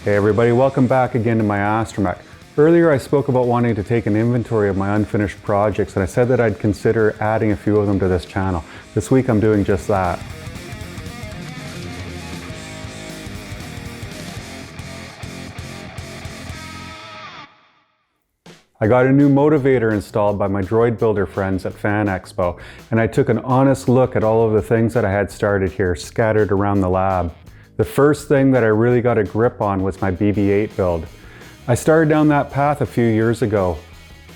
Hey everybody, welcome back again to my Astromech. Earlier I spoke about wanting to take an inventory of my unfinished projects, and I said that I'd consider adding a few of them to this channel. This week I'm doing just that. I got a new motivator installed by my droid builder friends at Fan Expo, and I took an honest look at all of the things that I had started here, scattered around the lab. The first thing that I really got a grip on was my BB-8 build. I started down that path a few years ago,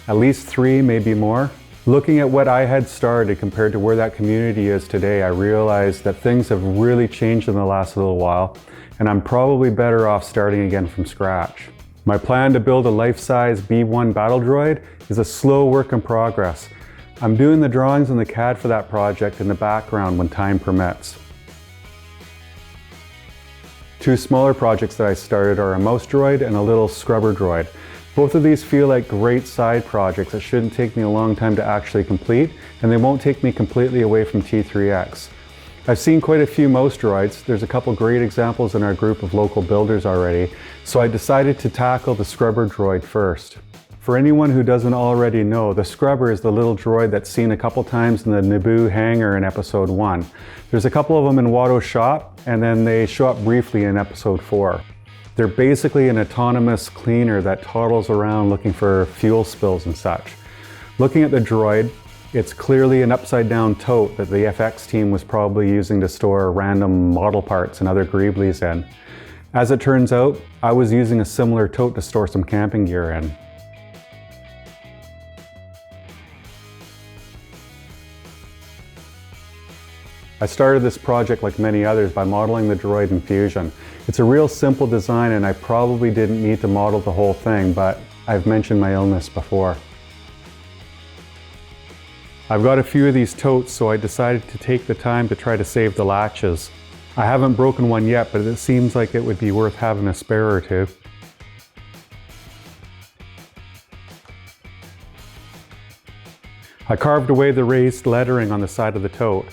at least 3, maybe more. Looking at what I had started compared to where that community is today, I realized that things have really changed in the last little while, and I'm probably better off starting again from scratch. My plan to build a life-size B1 battle droid is a slow work in progress. I'm doing the drawings in the CAD for that project in the background when time permits. 2 smaller projects that I started are a mouse droid and a little scrubber droid. Both of these feel like great side projects that shouldn't take me a long time to actually complete, and they won't take me completely away from T3X. I've seen quite a few mouse droids. There's a couple great examples in our group of local builders already, so I decided to tackle the Scrubber Droid first. For anyone who doesn't already know, the Scrubber is the little droid that's seen a couple times in the Naboo Hangar in episode 1. There's a couple of them in Watto's shop, and then they show up briefly in episode 4. They're basically an autonomous cleaner that toddles around looking for fuel spills and such. Looking at the droid, it's clearly an upside-down tote that the FX team was probably using to store random model parts and other greeblies in. As it turns out, I was using a similar tote to store some camping gear in. I started this project like many others by modeling the droid in Fusion. It's a real simple design, and I probably didn't need to model the whole thing, but I've mentioned my illness before. I've got a few of these totes, so I decided to take the time to try to save the latches. I haven't broken one yet, but it seems like it would be worth having a spare or two. I carved away the raised lettering on the side of the tote,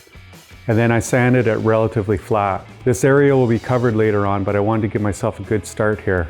and then I sanded it relatively flat. This area will be covered later on, but I wanted to give myself a good start here.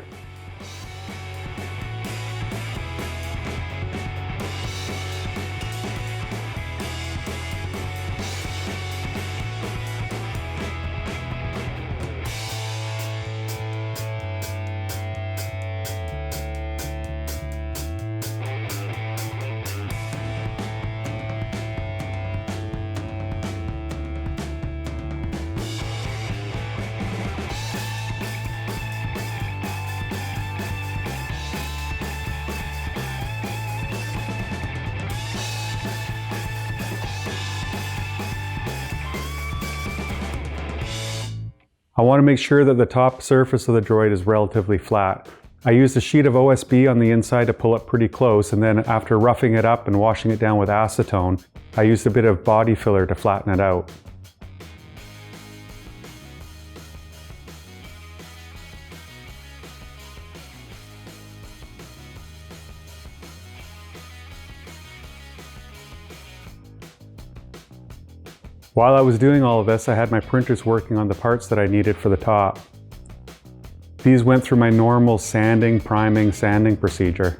I want to make sure that the top surface of the droid is relatively flat. I used a sheet of OSB on the inside to pull it pretty close, and then after roughing it up and washing it down with acetone, I used a bit of body filler to flatten it out. While I was doing all of this, I had my printers working on the parts that I needed for the top. These went through my normal sanding, priming, sanding procedure.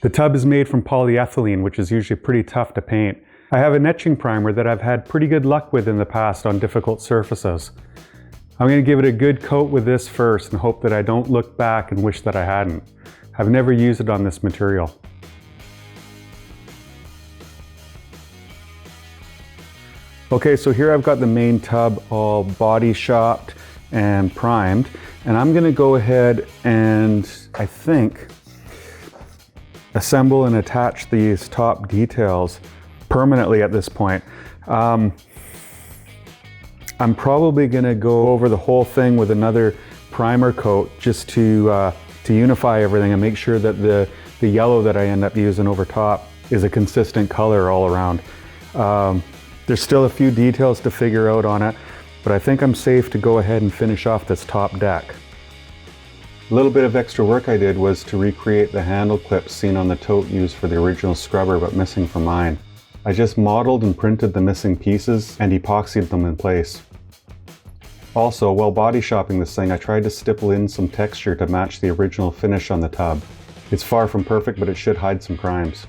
The tub is made from polyethylene, which is usually pretty tough to paint. I have an etching primer that I've had pretty good luck with in the past on difficult surfaces. I'm going to give it a good coat with this first and hope that I don't look back and wish that I hadn't. I've never used it on this material. Okay, so here I've got the main tub all body shopped and primed, and I'm going to go ahead and, I think, assemble and attach these top details permanently at this point. I'm probably going to go over the whole thing with another primer coat just to unify everything and make sure that the yellow that I end up using over top is a consistent color all around. There's still a few details to figure out on it, but I think I'm safe to go ahead and finish off this top deck. A little bit of extra work I did was to recreate the handle clips seen on the tote used for the original Scrubber but missing from mine. I just modeled and printed the missing pieces and epoxied them in place. Also, while body shopping this thing, I tried to stipple in some texture to match the original finish on the tub. It's far from perfect, but it should hide some crimes.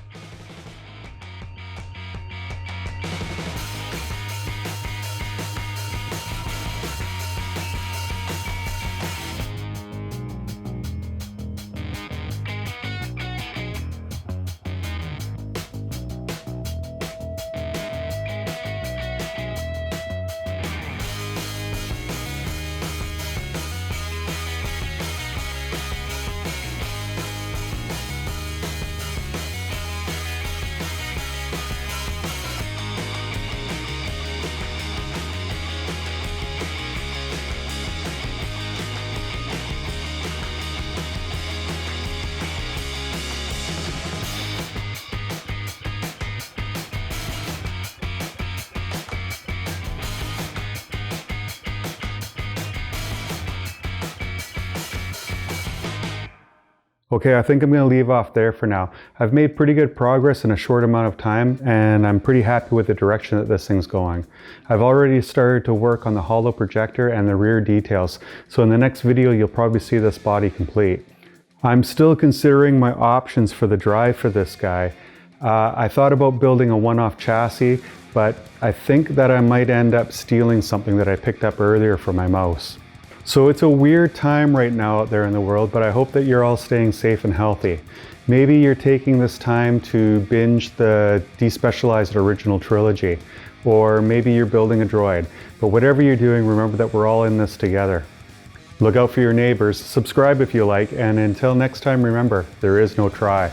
Okay, I think I'm going to leave off there for now. I've made pretty good progress in a short amount of time, and I'm pretty happy with the direction that this thing's going. I've already started to work on the holo projector and the rear details, so in the next video you'll probably see this body complete. I'm still considering my options for the drive for this guy. I thought about building a one-off chassis, but I think that I might end up stealing something that I picked up earlier for my mouse. So it's a weird time right now out there in the world, but I hope that you're all staying safe and healthy. Maybe you're taking this time to binge the despecialized original trilogy, or maybe you're building a droid. But whatever you're doing, remember that we're all in this together. Look out for your neighbors, subscribe if you like, and until next time, remember, there is no try.